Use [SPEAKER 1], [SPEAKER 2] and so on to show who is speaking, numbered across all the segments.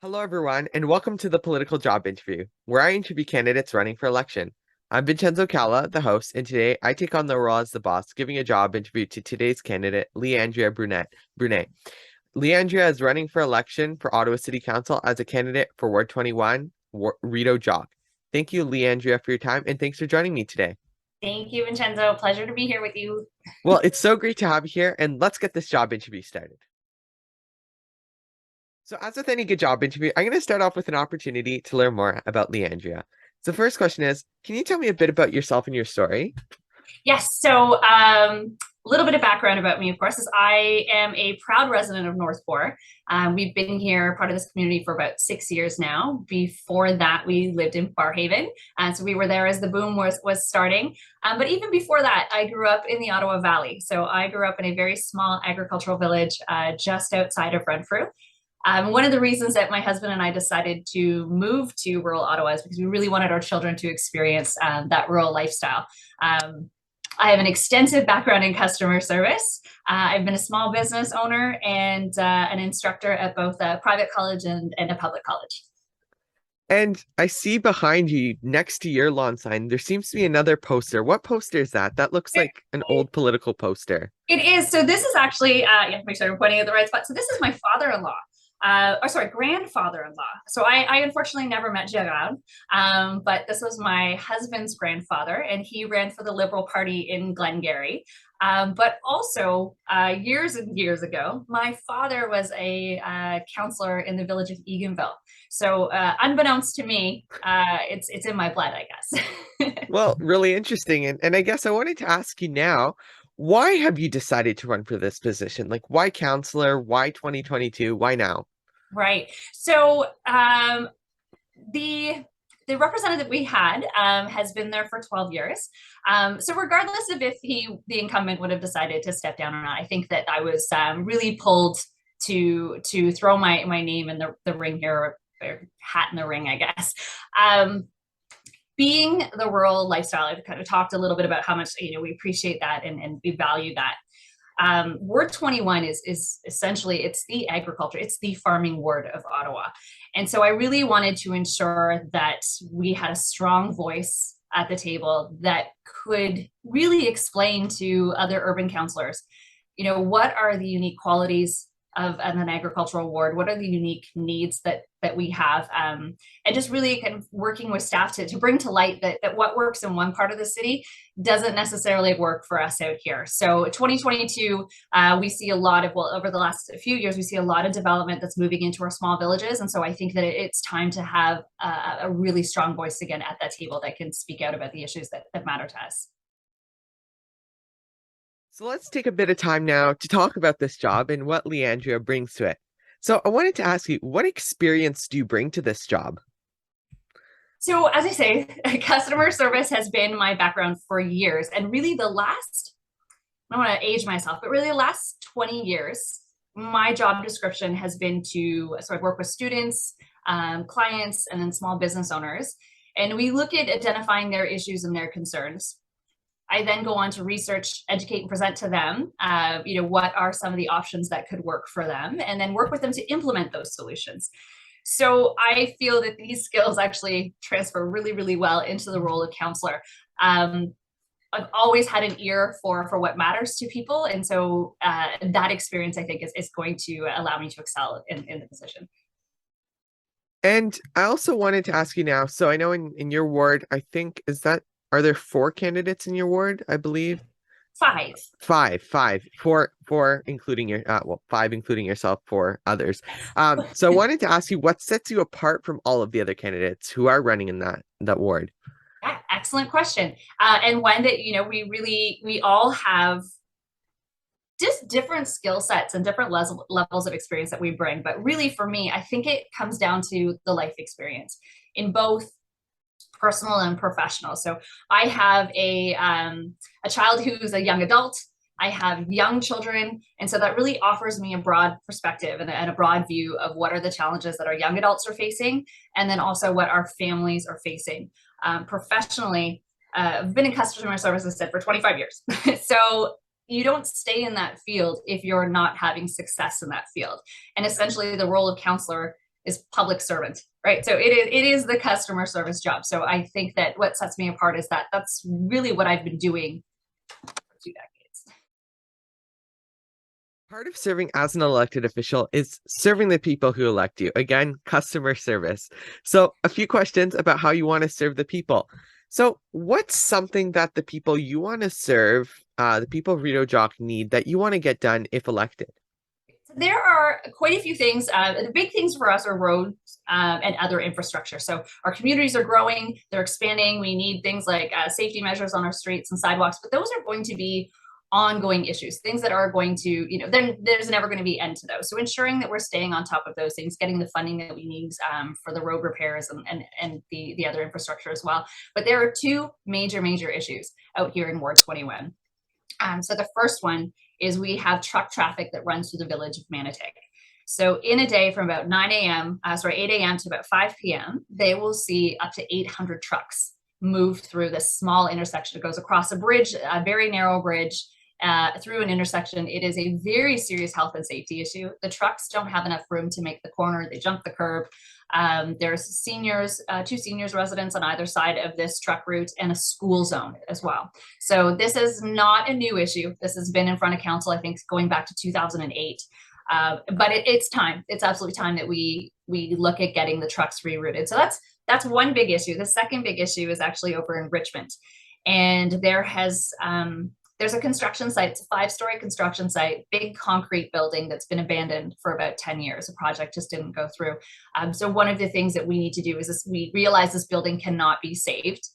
[SPEAKER 1] Hello, everyone, and welcome to the Political Job Interview, where I interview candidates running for election. I'm Vincenzo Calla, the host, and today I take on the role as the boss, giving a job interview to today's candidate, Leigh-Andrea Brunet. Leigh-Andrea is running for election for Ottawa City Council as a candidate for Ward 21, Rideau-Jock. Thank you, Leigh-Andrea, for your time, and thanks for joining me today.
[SPEAKER 2] Thank you, Vincenzo. Pleasure to be here with you.
[SPEAKER 1] Well, it's so great to have you here, and let's get this job interview started. So, as with any good job interview, I'm going to start off with an opportunity to learn more about Leigh-Andrea. So, the first question is, can you tell me a bit about yourself and your story?
[SPEAKER 2] Yes, so a little bit of background about me, of course, is I am a proud resident of Northport. We've been here, part of this community, for about 6 years now. Before that, we lived in Barhaven, and so we were there as the boom was starting. But even before that, I grew up in the Ottawa Valley. So I grew up in a very small agricultural village just outside of Renfrew. One of the reasons that my husband and I decided to move to rural Ottawa is because we really wanted our children to experience that rural lifestyle. I have an extensive background in customer service. I've been a small business owner and an instructor at both a private college and a public college.
[SPEAKER 1] And I see behind you, next to your lawn sign, there seems to be another poster. What poster is that? That looks like an old political poster.
[SPEAKER 2] It is. So this is actually, you have to make sure I'm pointing at the right spot. So this is my father-in-law. Grandfather-in-law. So I unfortunately never met Gerard, but this was my husband's grandfather, and he ran for the Liberal Party in Glengarry. But also, years and years ago, my father was a councillor in the village of Eganville. So unbeknownst to me, it's in my blood, I guess.
[SPEAKER 1] Well, really interesting. And I guess I wanted to ask you now, why have you decided to run for this position? Like, why counselor? Why 2022? Why now?
[SPEAKER 2] Right. So the representative we had has been there for 12 years. So regardless of if the incumbent would have decided to step down or not, I think that I was really pulled to throw my name in the ring here, or hat in the ring, I guess. Being the rural lifestyle, I've kind of talked a little bit about how much we appreciate that and we value that. Ward 21 is essentially, it's the agriculture, it's the farming ward of Ottawa. And so I really wanted to ensure that we had a strong voice at the table that could really explain to other urban councillors, what are the unique qualities of an agricultural ward, what are the unique needs that we have, and just really kind of working with staff to bring to light that what works in one part of the city doesn't necessarily work for us out here. So 2022, we see a lot of, over the last few years, we see a lot of development that's moving into our small villages. And so I think that it's time to have a really strong voice again at that table that can speak out about the issues that matter to us.
[SPEAKER 1] So let's take a bit of time now to talk about this job and what Leigh-Andrea brings to it. So I wanted to ask you, what experience do you bring to this job?
[SPEAKER 2] So as I say, customer service has been my background for years. And really I don't want to age myself, but really the last 20 years, my job description has been so I work with students, clients, and then small business owners. And we look at identifying their issues and their concerns. I then go on to research, educate, and present to them, what are some of the options that could work for them, and then work with them to implement those solutions. So I feel that these skills actually transfer really, really well into the role of counselor. I've always had an ear for what matters to people. And so that experience, I think, is going to allow me to excel in the position.
[SPEAKER 1] And I also wanted to ask you now, so I know in your ward, I think, are there 4 candidates in your ward, I believe?
[SPEAKER 2] 5.
[SPEAKER 1] Four, including 5, including yourself, 4 others. So I wanted to ask you, what sets you apart from all of the other candidates who are running in that ward?
[SPEAKER 2] Yeah, excellent question. And one that, we all have just different skill sets and different levels of experience that we bring. But really for me, I think it comes down to the life experience in both personal and professional. So I have a child who's a young adult. I have young children. And so that really offers me a broad perspective and a broad view of what are the challenges that our young adults are facing, and then also what our families are facing. Professionally, I've been in customer service, as I said, for 25 years. So you don't stay in that field if you're not having success in that field. And essentially the role of counselor is public servant, right? So it is the customer service job. So I think that what sets me apart is that that's really what I've been doing for 2 decades.
[SPEAKER 1] Part of serving as an elected official is serving the people who elect you. Again, customer service. So, a few questions about how you want to serve the people. So, what's something that the people you want to serve, the people of Rideau-Jock need that you want to get done if elected?
[SPEAKER 2] There are quite a few things. The big things for us are roads and other infrastructure. So our communities are growing, they're expanding. We need things like safety measures on our streets and sidewalks, but those are going to be ongoing issues, things that are going to, then there's never going to be end to those. So ensuring that we're staying on top of those things, getting the funding that we need for the road repairs and the other infrastructure as well. But there are two major issues out here in Ward 21. So the first one is we have truck traffic that runs through the village of Manotick. So in a day from about 8 a.m. to about 5 p.m., they will see up to 800 trucks move through this small intersection. It goes across a bridge, a very narrow bridge, through an intersection. It is a very serious health and safety issue. The trucks don't have enough room to make the corner. They jump the curb. There's seniors, 2 seniors residents on either side of this truck route, and a school zone as well. So this is not a new issue. This has been in front of council, I think, going back to 2008. But it's time. It's absolutely time that we look at getting the trucks rerouted. So that's one big issue. The second big issue is actually over in Richmond, and there's a construction site. It's a 5-story construction site, big concrete building that's been abandoned for about 10 years. The project just didn't go through. So one of the things that we need to do is we realize this building cannot be saved.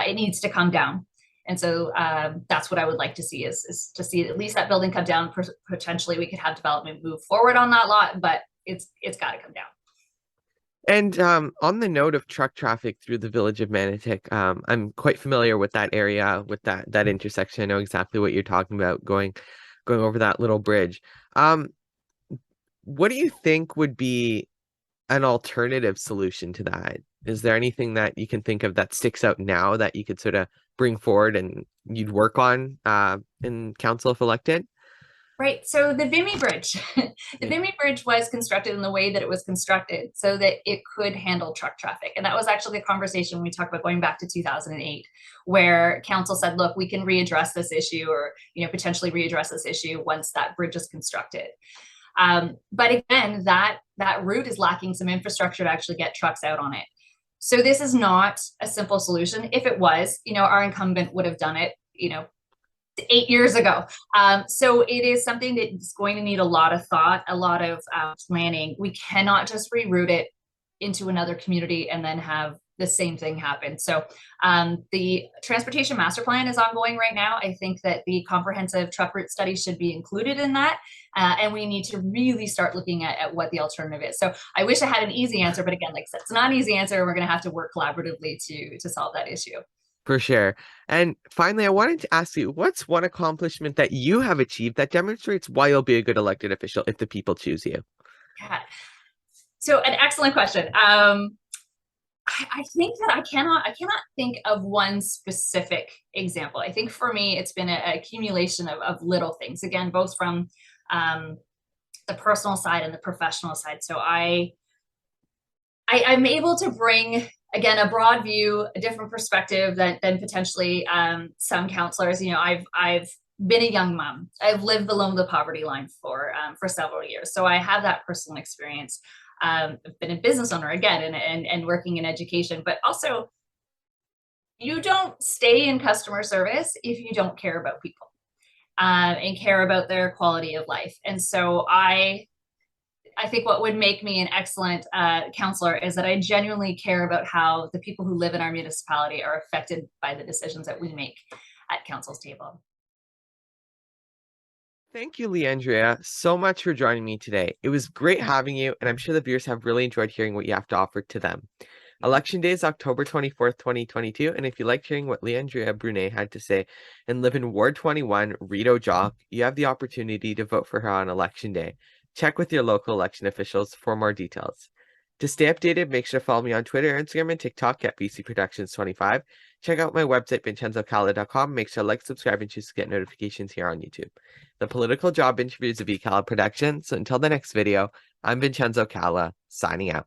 [SPEAKER 2] It needs to come down. And so that's what I would like to see is to see at least that building come down. Potentially we could have development move forward on that lot, but it's got to come down.
[SPEAKER 1] And on the note of truck traffic through the village of Manotick, I'm quite familiar with that area, with that intersection. I know exactly what you're talking about, going over that little bridge. What do you think would be an alternative solution to that? Is there anything that you can think of that sticks out now that you could sort of bring forward and you'd work on in council if elected?
[SPEAKER 2] Right. So the Vimy Bridge, the Vimy Bridge was constructed in the way that it was constructed so that it could handle truck traffic. And that was actually the conversation we talked about going back to 2008, where council said, look, we can readdress this issue or, potentially readdress this issue once that bridge is constructed. But again, that route is lacking some infrastructure to actually get trucks out on it. So this is not a simple solution. If it was, our incumbent would have done it, 8 years ago. So it is something that's going to need a lot of thought, a lot of planning. We cannot just reroute it into another community and then have the same thing happen. So the transportation master plan is ongoing right now. I think that the comprehensive truck route study should be included in that. And we need to really start looking at what the alternative is. So I wish I had an easy answer, but again, like I said, it's not an easy answer. We're going to have to work collaboratively to solve that issue.
[SPEAKER 1] For sure. And finally, I wanted to ask you, what's one accomplishment that you have achieved that demonstrates why you'll be a good elected official if the people choose you?
[SPEAKER 2] Yeah. So an excellent question. I think that I cannot think of one specific example. I think for me, it's been an accumulation of little things, again, both from the personal side and the professional side. So I'm able to bring, again, a broad view, a different perspective than potentially some counselors. I've been a young mom. I've lived below the poverty line for several years. So I have that personal experience. I've been a business owner again and working in education, but also you don't stay in customer service if you don't care about people and care about their quality of life. And so I think what would make me an excellent counselor is that I genuinely care about how the people who live in our municipality are affected by the decisions that we make at council's table.
[SPEAKER 1] Thank you, Leigh-Andrea, so much for joining me today. It was great having you, and I'm sure the viewers have really enjoyed hearing what you have to offer to them. Election day is October 24th, 2022, and if you liked hearing what Leigh-Andrea Brunet had to say and live in Ward 21, Rideau-Jock, you have the opportunity to vote for her on Election Day. Check with your local election officials for more details. To stay updated, make sure to follow me on Twitter, Instagram, and TikTok at BC Productions 25. Check out my website, vincenzocalla.com. Make sure to like, subscribe, and choose to get notifications here on YouTube. The Political Job Interview is a VCalla production. So until the next video, I'm Vincenzo Calla, signing out.